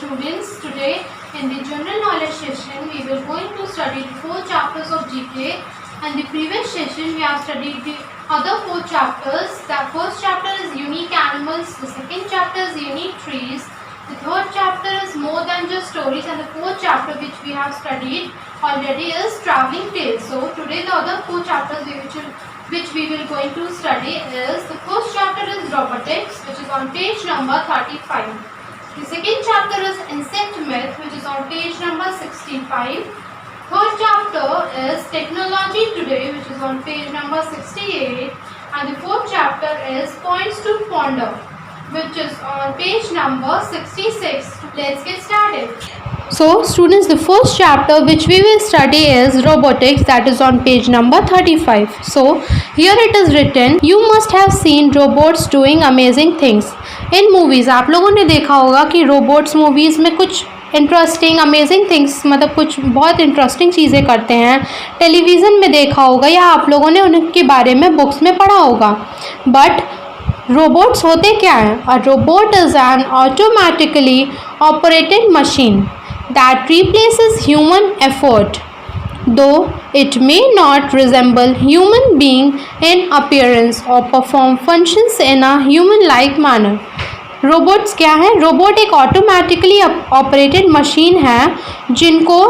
students, today in the general knowledge session we were going to study the 4 chapters of GK, and the previous session we have studied the other 4 chapters. The first chapter is unique animals, the second chapter is unique trees, the third chapter is more than just stories, and the fourth chapter which we have studied already is traveling tales. So today the other 4 chapters which we will going to study is, the first chapter is robotics, which is on page number 35. The second chapter is insect myth, which is on page number 65. Third chapter is technology today, which is on page number 68. And the fourth chapter is points to ponder, which is on page number 66. Let's get started. So students, the first chapter which we will study is robotics, that is on page number 35. So here it is written, you must have seen robots doing amazing things. In movies आप लोगों ने देखा होगा कि robots movies में कुछ interesting amazing things, मतलब कुछ बहुत इंटरेस्टिंग चीज़ें करते हैं, टेलीविज़न में देखा होगा या आप लोगों ने उनके बारे में बुक्स में पढ़ा होगा. बट रोबोट्स होते क्या हैं? A robot is an automatically operated machine that replaces human effort, though it may not resemble human being in appearance or perform functions in a human-like manner. Robots क्या है? Robot एक automatically operated machine है जिनको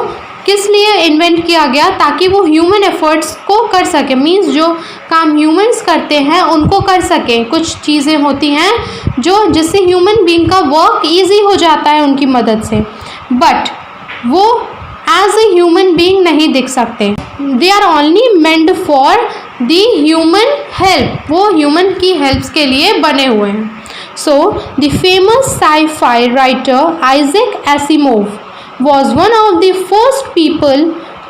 किस लिए invent किया गया? ताकि वो ह्यूमन एफर्ट्स को कर सके. मींस जो काम ह्यूमंस करते हैं उनको कर सके. कुछ चीज़ें होती हैं जो जिससे ह्यूमन बीइंग का वर्क ईजी हो जाता है उनकी मदद से, बट वो एज ए ह्यूमन बीइंग नहीं दिख सकते. They are only meant for the human help. वो ह्यूमन की हेल्प्स के लिए बने हुए हैं. So the famous sci-fi writer Isaac Asimov was one of the first people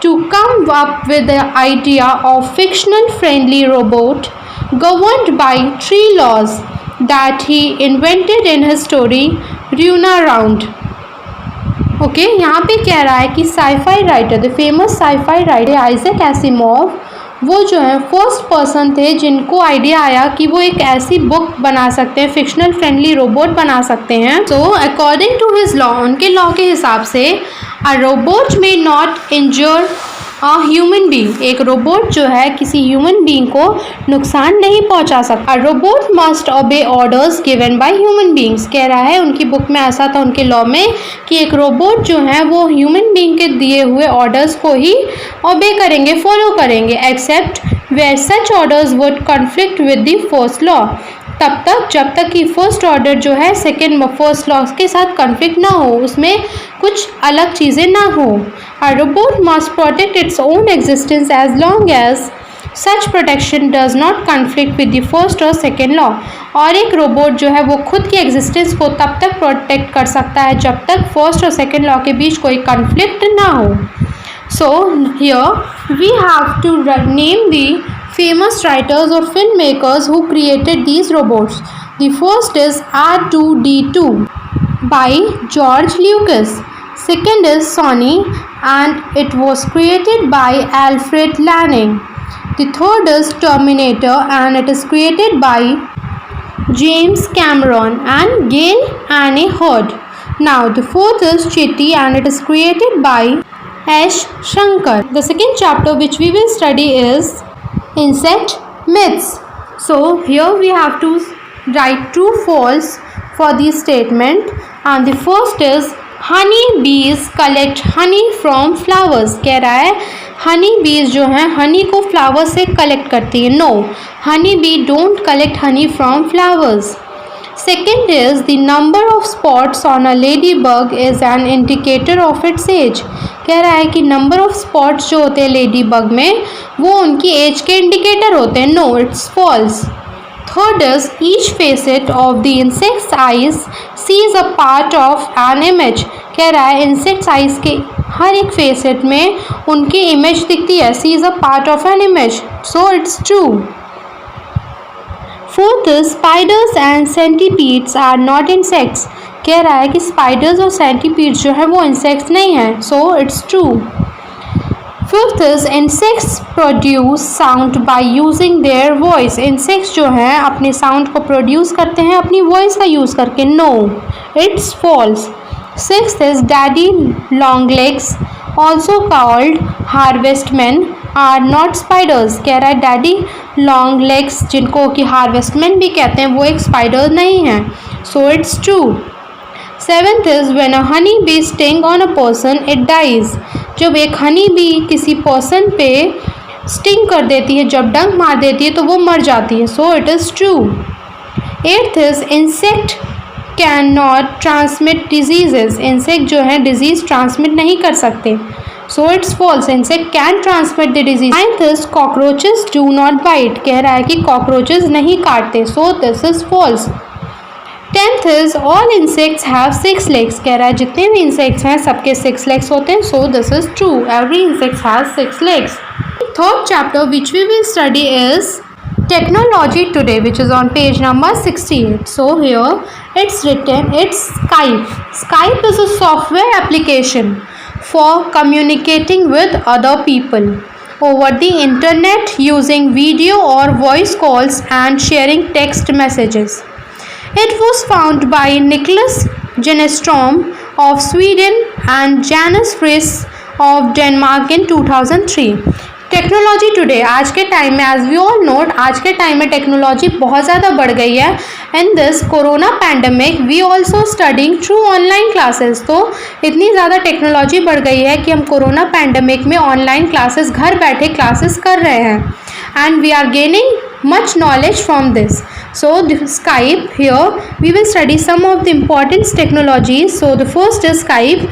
to come up with the idea of fictional friendly robot governed by 3 laws that he invented in his story Runa Round. Okay, यहाँ पे कह रहा है कि sci-fi writer, the famous sci-fi writer Isaac Asimov, वो जो है first person थे जिनको आइडिया आया कि वो एक ऐसी बुक बना सकते हैं, फिक्शनल फ्रेंडली रोबोट बना सकते हैं. So according to his law, उनके लॉ के हिसाब से a robot may not injure a human being, एक रोबोट जो है किसी ह्यूमन बीइंग को नुकसान नहीं पहुंचा सकता. रोबोट मस्ट ओबे orders given by human beings. कह रहा है उनकी बुक में ऐसा था उनके लॉ में कि एक रोबोट जो है वो ह्यूमन बीइंग के दिए हुए ऑर्डर्स को ही ओबे करेंगे, फॉलो करेंगे, except where such orders would conflict with the first law. तब तक जब तक कि फर्स्ट ऑर्डर जो है सेकेंड फर्स्ट लॉ के साथ कॉन्फ्लिक्ट ना हो, उसमें कुछ अलग चीज़ें ना हो. A robot must protect its own existence as long as such protection does not conflict with the first और सेकेंड लॉ. और एक रोबोट जो है वो खुद की एग्जिस्टेंस को तब तक प्रोटेक्ट कर सकता है जब तक फर्स्ट और सेकेंड लॉ के बीच कोई कॉन्फ्लिक्ट ना हो. So here we have to name the famous writers or filmmakers who created these robots. The first is R2-D2 by George Lucas. Second is Sony and it was created by Alfred Lanning. The third is Terminator and it is created by James Cameron and Gail Anne Hurd. Now the fourth is Chitty and it is created by Ash Shankar. The second chapter which we will study is insect myths. So here we have to write true false for the statement, and the first is honey bees collect honey from flowers. कह रहा है honey bees जो हैं honey को flower से collect करती है. No, honey bee don't collect honey from flowers. Second is the number of spots on a ladybug is an indicator of its age. कह रहा है कि नंबर ऑफ स्पॉट्स जो होते हैं लेडी बग में वो उनकी एज के इंडिकेटर होते हैं. No, it's false. Third is each facet of the insects eyes sees a part of an image. कह रहा है इंसेक्ट्स आइज के हर एक फेसेट में उनकी इमेज दिखती है. Sees a part of an image, so it's true. Fourth is spiders and centipedes are not insects. कह रहा है कि स्पाइडर्स और सेंटीपीड्स जो है वो इंसेक्ट्स नहीं हैं, सो it's true. Fifth is insects produce sound by using their voice. Insects जो हैं अपने साउंड को प्रोड्यूस करते हैं अपनी वॉइस का यूज़ करके. No, it's false. Sixth is daddy longlegs, also called harvestmen, are not spiders. कह रहा है डैडी लॉन्ग लेग्स जिनको कि हार्वेस्टमैन भी कहते हैं वो एक स्पाइडर नहीं है. So it's true. Seventh is when a honey bee sting on a person it dies. जब एक हनी बी किसी पर्सन पे स्टिंग कर देती है, जब डंक मार देती है तो वो मर जाती है. So it is true. Eighth is insect can not transmit diseases. Insect जो है डिजीज ट्रांसमिट नहीं कर सकते. So it's false. Insect can transmit the disease. Ninth is cockroaches do not bite. कह रहा है कि कॉकरोचेस नहीं काटते. So this is false. Tenth is all insects have 6 legs. कह रहा है जितने भी इंसेक्ट्स हैं सबके 6 legs होते हैं. So this is true. Every insect has 6 legs. Third chapter which we will study is technology today, which is on page number 68. So here it's written, it's Skype. Skype is a software application for communicating with other people over the internet using video or voice calls and sharing text messages. It was founded by Nicholas Genestrom of Sweden and Janus Friis of Denmark in 2003. Technology today, आज के time में as we all note, आज के time में technology बहुत ज़्यादा बढ़ गई है. In this corona pandemic we also studying through online classes. तो इतनी ज़्यादा टेक्नोलॉजी बढ़ गई है कि हम कोरोना पैंडमिक में ऑनलाइन क्लासेस, घर बैठे क्लासेस कर रहे हैं. And we are gaining much knowledge from this. So the Skype, here we will study some of the important technologies. So the first is Skype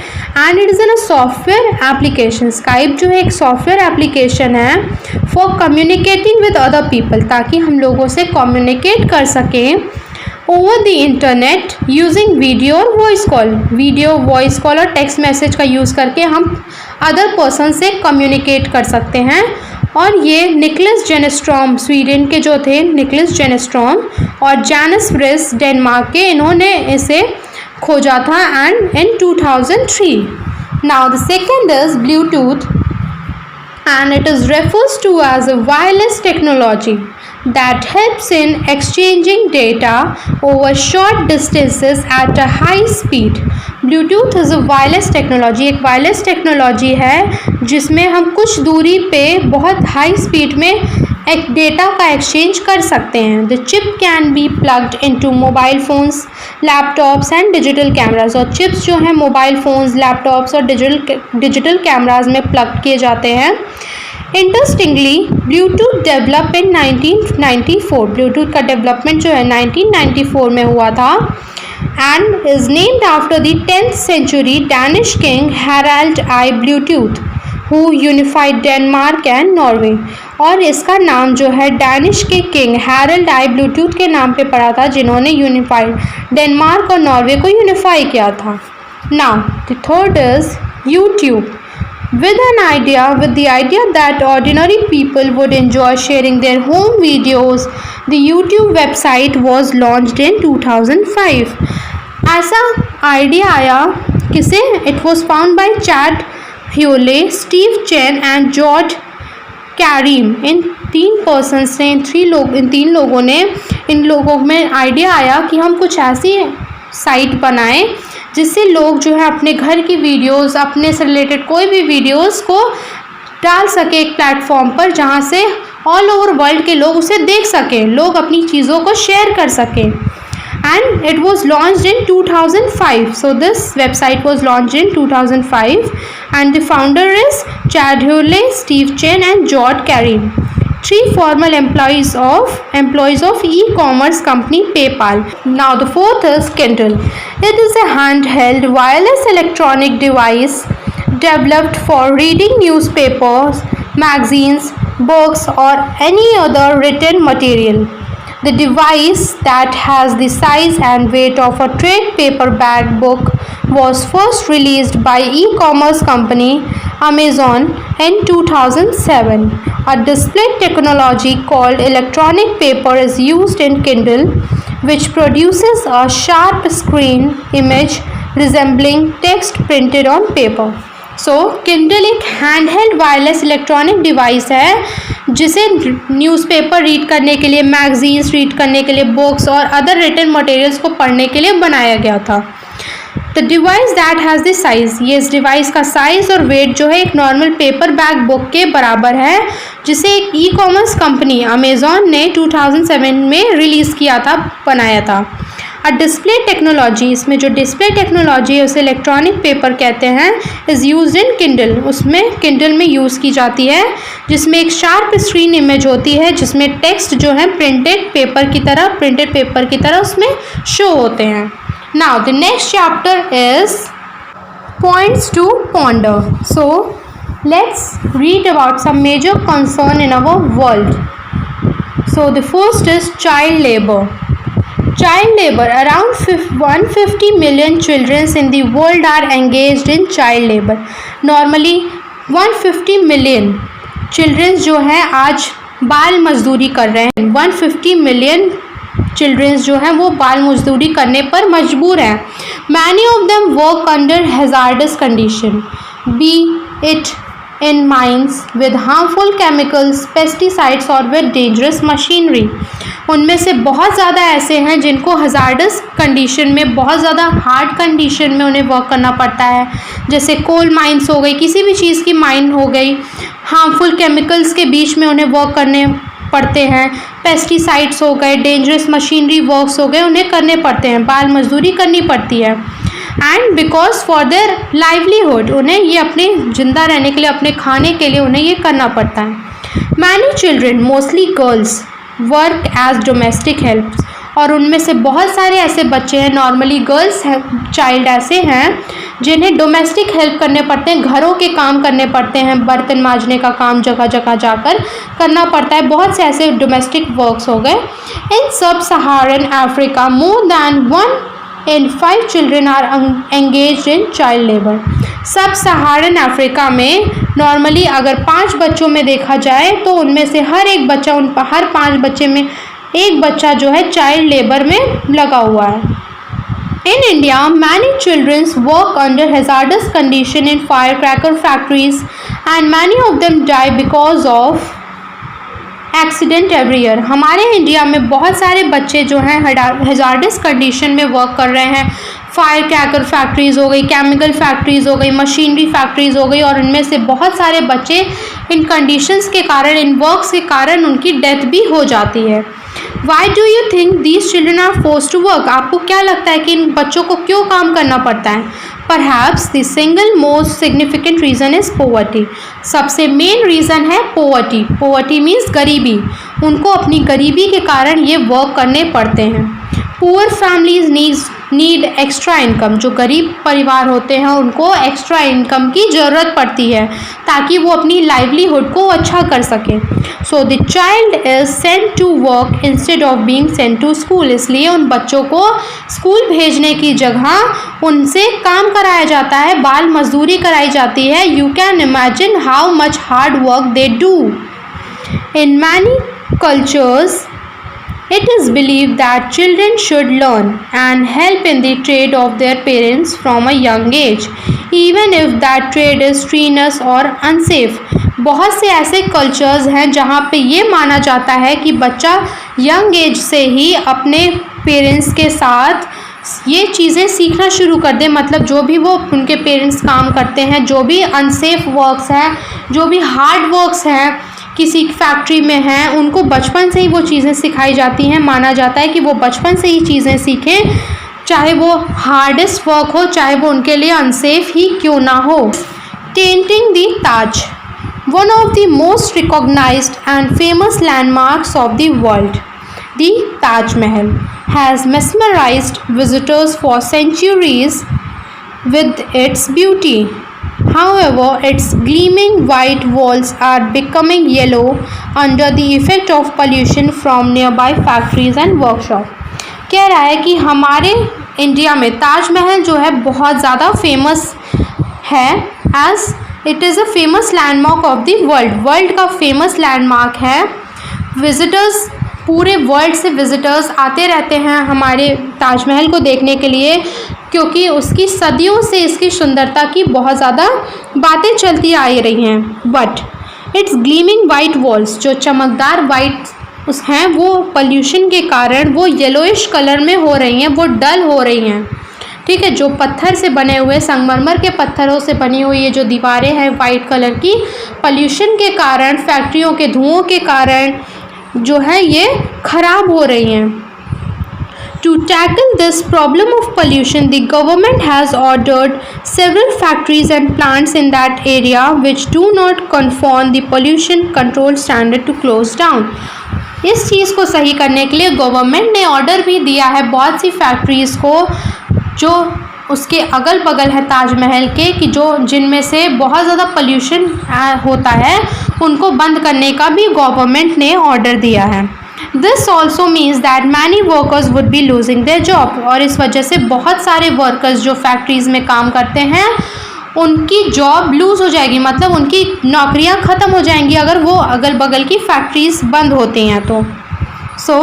and it is in a software application. Skype जो है एक software application है for communicating with other people, ताकि हम लोगों से communicate कर सकें over the internet using video और voice call. Video, voice call और टेक्स्ट मैसेज का यूज़ करके हम अदर पर्सन से कम्युनिकेट कर सकते हैं. और ये निकलस जेनेस्ट्रॉम, स्वीडन के जो थे निकलस जेनेस्ट्रॉम, और जानस फ्रिस डेनमार्क के, इन्होंने इसे खोजा था and in 2003. Now the second is Bluetooth and it is refers to as a wireless technology that helps in exchanging data over short distances at a high speed. Bluetooth is a wireless technology. एक wireless technology है जिसमें हम कुछ दूरी पे बहुत high speed में एक डेटा का एक्सचेंज कर सकते हैं. The chip can be plugged into mobile phones, laptops and digital cameras. और चिप्स जो हैं मोबाइल फ़ोन्स, लैपटॉप्स और डिजिटल कैमराज में प्लग किए जाते हैं. Interestingly Bluetooth develop in 1994. Bluetooth का डेवलपमेंट जो है 1994 में हुआ था and is named after the 10th century Danish king Harald I Bluetooth who unified Denmark and Norway. और इसका नाम जो है डैनिश के किंग हैरल्ड आई ब्लूटूथ के नाम पे पड़ा था, जिन्होंने यूनिफाइड डेनमार्क और नॉर्वे को यूनिफाई किया था. Now the third is YouTube. With the idea that ordinary people would enjoy sharing their home videos, the YouTube website was launched in 2005. ऐसा आइडिया आया किसे? It was found by Chad Hewlett, Steve Chen and George Karim. इन तीन लोगों ने इन लोगों में idea आया कि हम कुछ ऐसी साइट बनाएं जिससे लोग जो है अपने घर की वीडियोस, अपने से रिलेटेड कोई भी वीडियोस को डाल सके एक प्लेटफॉर्म पर, जहां से ऑल ओवर वर्ल्ड के लोग उसे देख सकें, लोग अपनी चीज़ों को शेयर कर सकें. and it was launched in 2005. So this website was launched in 2005 and the founder is Chad Hewlett, Steve Chen and George Karim. 3 former employees of e-commerce company PayPal. Now the fourth is Kindle. It is a handheld wireless electronic device developed for reading newspapers, magazines, books or any other written material. The device that has the size and weight of a trade paperback book was first released by e-commerce company Amazon in 2007. A display technology called electronic paper is used in Kindle, which produces a sharp screen image resembling text printed on paper. So Kindle एक handheld wireless electronic device है जिसे newspaper read करने के लिए, magazines read करने के लिए, books और अदर रिटन मटेरियल्स को पढ़ने के लिए बनाया गया था. The the device that has the size, ये इस डिवाइस का साइज़ और वेट जो है एक नॉर्मल पेपर बैग बुक के बराबर है, जिसे एक ई कॉमर्स कंपनी अमेज़ॉन ने 2007 में रिलीज़ किया था, बनाया था। अ डिस्प्ले टेक्नोलॉजी, इसमें जो डिस्प्ले टेक्नोलॉजी है उसे इलेक्ट्रॉनिक पेपर कहते हैं, इज़ यूज्ड इन किंडल, उसमें किंडल में यूज़ की जाती है, जिसमें एक शार्प स्क्रीन इमेज होती है जिसमें टेक्स्ट जो है प्रिंटेड पेपर की तरह उसमें शो होते हैं। Now the next chapter is points to ponder. So let's read about some major concern in our world. So the first is child labor. Child labor, around 150 million children in the world are engaged in child labor. Normally 150 million children जो हैं आज बाल मजदूरी कर रहे हैं। 150 million childrens जो हैं वो बाल मजदूरी करने पर मजबूर हैं। Many of them work under hazards condition, B it in mines with harmful chemicals, pesticides और विद डेंजरस मशीनरी। उनमें से बहुत ज़्यादा ऐसे हैं जिनको हजार्डस कंडीशन में, बहुत ज़्यादा हार्ड कंडीशन में उन्हें वर्क करना पड़ता है, जैसे कोल माइंस हो गई, किसी भी चीज़ की माइन हो गई, हार्मफुल केमिकल्स के बीच में उन्हें वर्क करने पड़ते हैं, पेस्टिसाइड्स हो गए, डेंजरस मशीनरी वर्क्स हो गए, उन्हें करने पड़ते हैं, बाल मजदूरी करनी पड़ती है। And because for their livelihood, उन्हें ये अपने ज़िंदा रहने के लिए, अपने खाने के लिए उन्हें ये करना पड़ता है। Many children, mostly girls, work as domestic help, और उनमें से बहुत सारे ऐसे बच्चे हैं, नॉर्मली गर्ल्स चाइल्ड ऐसे हैं जिन्हें डोमेस्टिक हेल्प करने पड़ते हैं, घरों के काम करने पड़ते हैं, बर्तन मांजने का काम जगह जगह जाकर करना पड़ता है। बहुत से ऐसे डोमेस्टिक वर्क्स हो गए। In sub Saharan Africa more than 1 in 5 children are engage in child labour. Sub Saharan Africa में नॉर्मली अगर 5 बच्चों में देखा जाए तो उनमें से हर 5 बच्चे में एक बच्चा जो है चाइल्ड लेबर में लगा हुआ है। In India, many children work under hazardous conditions in firecracker factories and many of them die because of accident every year. हमारे इंडिया में बहुत सारे बच्चे जो हैं hazardous कंडीशन में वर्क कर रहे हैं। फायर क्रैकर फैक्ट्रीज़ हो गई, केमिकल फैक्ट्रीज़ हो गई, मशीनरी फैक्ट्रीज़ हो गई, और इनमें से बहुत सारे बच्चे इन कंडीशंस के कारण, इन वर्क्स के कारण उनकी डेथ भी हो जाती है। Why do you think these children are forced to work? आपको क्या लगता है कि इन बच्चों को क्यों काम करना पड़ता है? Perhaps the single most significant reason is poverty. सबसे मेन रीज़न है poverty. Poverty means गरीबी। उनको अपनी गरीबी के कारण ये वर्क करने पड़ते हैं। Poor families need extra income. जो गरीब परिवार होते हैं उनको एक्स्ट्रा इनकम की ज़रूरत पड़ती है ताकि वो अपनी लाइवलीहुड को अच्छा कर सकें। So the child is sent to work instead of being sent to school. इसलिए उन बच्चों को स्कूल भेजने की जगह उनसे काम कराया जाता है, बाल मजदूरी कराई जाती है। You can imagine how much hard work they do. In many cultures it is believed that children should learn and help in the trade of their parents from a young age, even if that trade is strenuous or unsafe. बहुत से ऐसे cultures हैं जहाँ पे ये माना जाता है कि बच्चा यंग एज से ही अपने पेरेंट्स के साथ ये चीज़ें सीखना शुरू कर दे। मतलब जो भी वो उनके पेरेंट्स काम करते हैं, जो भी अनसेफ वर्क्स हैं, जो भी हार्ड वर्क्स हैं, किसी फैक्ट्री में हैं, उनको बचपन से ही वो चीज़ें सिखाई जाती हैं। माना जाता है कि वो बचपन से ही चीज़ें सीखें, चाहे वो हार्डेस्ट वर्क हो, चाहे वो उनके लिए अनसेफ ही क्यों ना हो। Tenting the Taj, one of the most recognised and famous landmarks of the world, the Taj Mahal has mesmerized visitors for centuries with its beauty. However, its gleaming white walls are becoming yellow under the effect of pollution from nearby factories and workshops. कह रहा है कि हमारे India में ताजमहल जो है बहुत ज़्यादा फेमस है, as it is a famous landmark of the world. World का फेमस लैंडमार्क है। विजिटर्स, पूरे वर्ल्ड से विजिटर्स आते रहते हैं हमारे ताजमहल को देखने के लिए, क्योंकि उसकी सदियों से इसकी सुंदरता की बहुत ज़्यादा बातें चलती आ रही हैं। But it's gleaming white walls, जो चमकदार वाइट उस हैं, वो पोल्यूशन के कारण वो येलोइश कलर में हो रही हैं, वो डल हो रही हैं। ठीक है, जो पत्थर से बने हुए संगमरमर के पत्थरों से बनी हुई ये जो दीवारें हैं वाइट कलर की, पॉल्यूशन के कारण, फैक्ट्रियों के धुओं के कारण जो है ये खराब हो रही हैं। To tackle this problem of pollution, the government has ordered several factories and plants in that area which do not conform the pollution control standard to close down. इस चीज़ को सही करने के लिए गवर्नमेंट ने ऑर्डर भी दिया है बहुत सी फैक्ट्रीज़ को जो उसके अगल बगल है ताजमहल के, कि जो जिनमें से बहुत ज़्यादा पोल्यूशन होता है उनको बंद करने का भी गवर्नमेंट ने ऑर्डर दिया है। This also means that many workers would be losing their job, और इस वजह से बहुत सारे वर्कर्स जो फैक्ट्रीज़ में काम करते हैं उनकी जॉब लूज़ हो जाएगी, मतलब उनकी नौकरियां ख़त्म हो जाएंगी अगर वो अगल बगल की फैक्ट्रीज़ बंद होती हैं तो। So,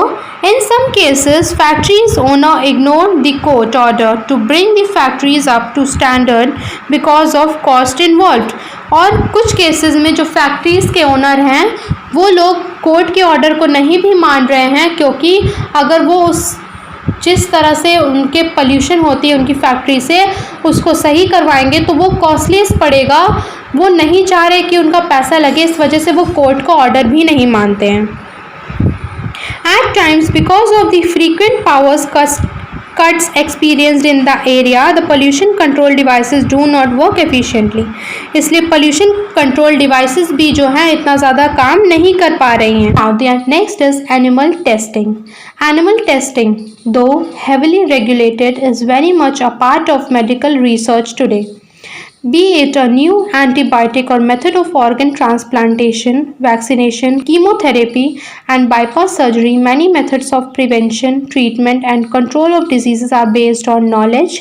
in some cases, factories owner ignore the court order to bring the factories up to standard because of cost involved. और कुछ केसेस में जो फैक्ट्रीज़ के ओनर हैं वो लोग कोर्ट के ऑर्डर को नहीं भी मान रहे हैं, क्योंकि अगर वो उस जिस तरह से उनके पोल्यूशन होती है उनकी फैक्ट्री से उसको सही करवाएंगे तो वो कॉस्टलीस पड़ेगा, वो नहीं चाह रहे कि उनका पैसा लगे, इस वजह से वो कोर्ट का ऑर्डर भी नहीं मानते हैं। At times, because of the frequent power cuts experienced in the area, the pollution control devices do not work efficiently. इसलिए pollution control devices भी जो है इतना ज़्यादा काम नहीं कर पा रही हैं। Now the next is animal testing. Animal testing, though heavily regulated, is very much a part of medical research today. Be it a new antibiotic or method of organ transplantation, vaccination, chemotherapy, and bypass surgery, many methods of prevention, treatment, and control of diseases are based on knowledge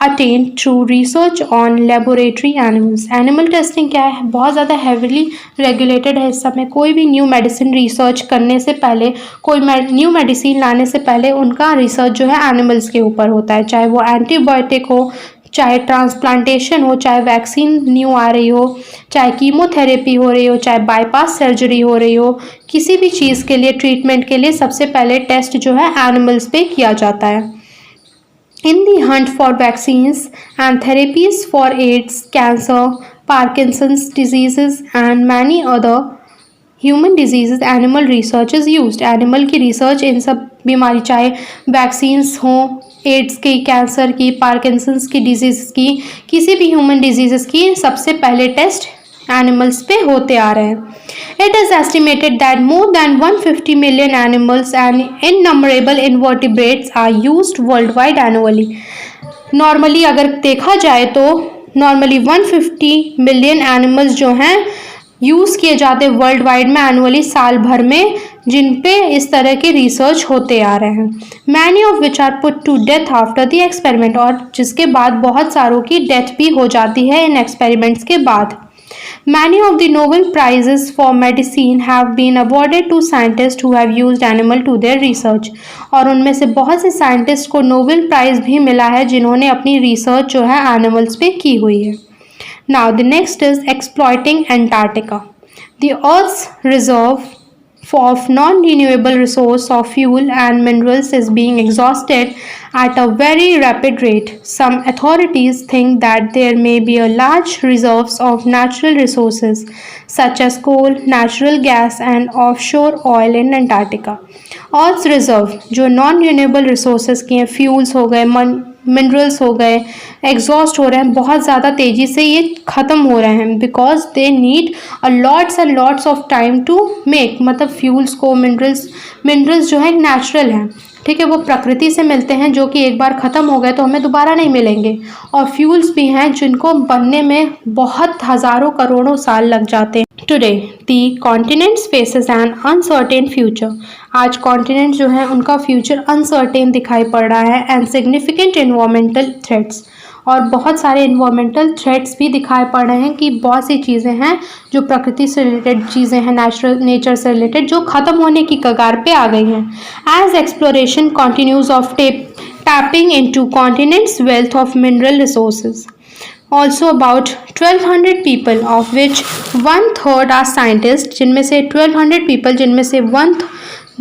attained through research on laboratory animals. Animal testing क्या है? बहुत ज़्यादा heavily regulated है इस समय। कोई भी new medicine research करने से पहले, कोई न्यू मेडिसिन लाने से पहले उनका रिसर्च जो है एनिमल्स के ऊपर होता है, चाहे वो एंटीबायोटिक हो, चाहे ट्रांसप्लांटेशन हो, चाहे वैक्सीन न्यू आ रही हो, चाहे कीमोथेरेपी हो रही हो, चाहे बाईपास सर्जरी हो रही हो, किसी भी चीज़ के लिए, ट्रीटमेंट के लिए सबसे पहले टेस्ट जो है एनिमल्स पे किया जाता है। In the hunt for vaccines and therapies for AIDS, cancer, Parkinson's diseases and many other human disease, animal research is used. Animal की रिसर्च इन सब बीमारी, चाहे वैक्सीन्स हों, एड्स की, कैंसर की, पार्किंसंस की डिजीज़ की, किसी भी ह्यूमन डिजीज़ की सबसे पहले टेस्ट एनिमल्स पे होते आ रहे हैं। It is estimated that more than 150 million animals and innumerable invertebrates are used worldwide annually. Normally अगर देखा जाए तो नॉर्मली 150 मिलियन एनिमल्स जो हैं यूज़ किए जाते वर्ल्ड वाइड में एनुअली, साल भर में, जिन पे इस तरह के रिसर्च होते आ रहे हैं। Many of which are put to death after the experiment, और जिसके बाद बहुत सारों की डेथ भी हो जाती है इन एक्सपेरिमेंट्स के बाद। Many of the Nobel prizes for medicine have been awarded to scientist who have used animal to their research, और उनमें से बहुत से साइंटिस्ट को नोबेल प्राइज़ भी मिला है जिन्होंने अपनी रिसर्च जो है एनिमल्स पे की हुई है। Now the next is exploiting Antarctica. The Earth's reserve of non-renewable resource of fuel and minerals is being exhausted at a very rapid rate. Some authorities think that there may be a large reserves of natural resources such as coal, natural gas and offshore oil in Antarctica. Earth's reserve जो non-renewable resources की हैं, fuels हो गए, minerals हो गए, exhaust हो रहे हैं, बहुत ज़्यादा तेज़ी से ये ख़त्म हो रहे हैं, because they need a lots and lots of time to make. मतलब फ्यूल्स को, मिनरल्स जो है नेचुरल हैं, ठीक है, वो प्रकृति से मिलते हैं, जो कि एक बार ख़त्म हो गए तो हमें दोबारा नहीं मिलेंगे, और फ्यूल्स भी हैं जिनको बनने में बहुत हज़ारों करोड़ों साल लग जाते हैं। टुडे दी continents faces N uncertain future. आज कॉन्टिनेंट जो है उनका फ्यूचर अनसर्टेन दिखाई पड़ रहा है, एंड सिग्निफिकेंट इन्वायरमेंटल थ्रेट्स, और बहुत सारे इन्वायरमेंटल थ्रेट्स भी दिखाई पड़ रहे हैं कि बहुत सी चीज़ें हैं जो प्रकृति से रिलेटेड चीज़ें हैं, नेचर से रिलेटेड, जो ख़त्म होने की कगार पे आ गई हैं। As exploration continues of tapping into continent's wealth of mineral resources. Also about 1200 people, of which 1/3 are scientists, जिनमें से 1200 people, जिनमें से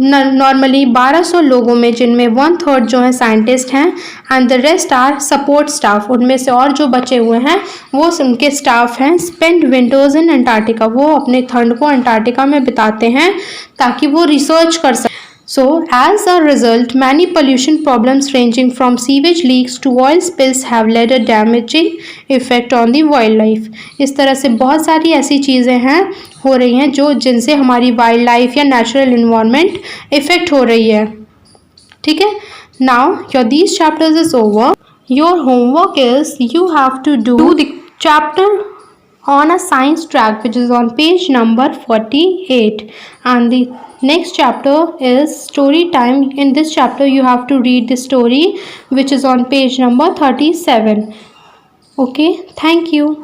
नॉर्मली 1200 लोगों में, जिनमें 1/3 जो है साइंटिस्ट हैं and the rest are support staff, उनमें से और जो बचे हुए हैं वो उनके स्टाफ हैं, स्पेंड विंटर्स इन अंटार्कटिका, वो अपने ठंड को अंटार्कटिका में बिताते हैं ताकि वो रिसर्च कर सकें. So, as a result, many pollution problems ranging from sewage leaks to oil spills have led a damaging effect on the wildlife. इस तरह से बहुत सारी ऐसी चीज़ें हैं हो रही हैं जो जिनसे हमारी वाइल्ड लाइफ या नेचुरल इन्वायरमेंट इफेक्ट हो रही है. ठीक है. Now your these chapters is over. Your homework is you have to do the chapter on a science track which is on page number 48, and the next chapter is story time. In this chapter you have to read the story which is on page number 37. Okay, thank you.